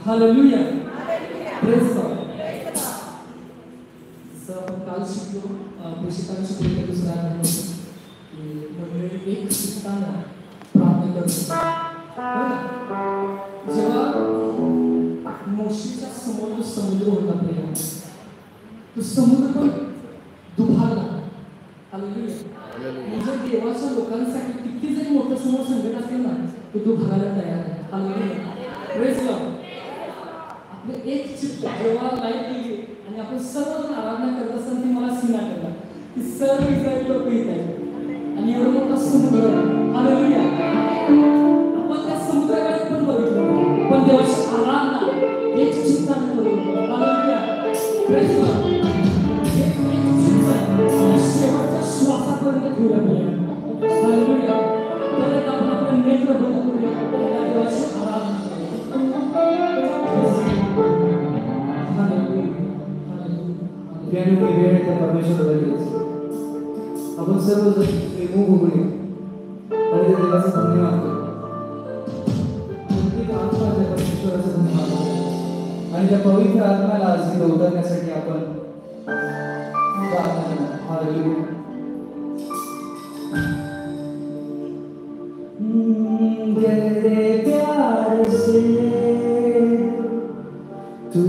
Hallelujah. Praise God. So आपण काल शिकलो प्रेषितांची प्रेरित दुसरा मंडळी एक शिकताना प्रार्थना करतो. जेव्हा मोशीच्या समोर जो समुद्र होता प्रिय, तो समुद्र पण दुभारला. हालेलुया. म्हणजे देवाच्या लोकांसाठी किती जरी मोठं समोर संकट असेल ना, तो दुभारायला तयार आहे. हालेलुया. Praise God. एक चित्त जेव्हा लाईट केली आणि आपण सर्वजण आराधना करत असताना ती मला सिना करला की सर्व इस्रायल लोक येत आहेत आणि एवढं मोठा समुद्र. हालेलुया. आपण त्या समुद्राकडे पण बघितलं, पण देवाची आराधना एक चित्ताने करू. हालेलुया. Praise God. एक चित्त शेवटच्या श्वासापर्यंत ठेवला पाहिजे. हालेलुया. तर आपण आपलं नेत्र बंद करूया, देवाची आराधना. ज्ञानी वेळ त्या परमेश्वराला आपण सर्वजण मुख उघडूया आणि त्या देवाचा धन्यवाद करू. प्रत्येक आत्मा त्या परमेश्वराचा धन्यवाद करू आणि त्या पवित्र आत्म्याला आज इथं उतरण्यासाठी आपण प्रार्थना करू. हालेलुया. गहरे प्यार से तू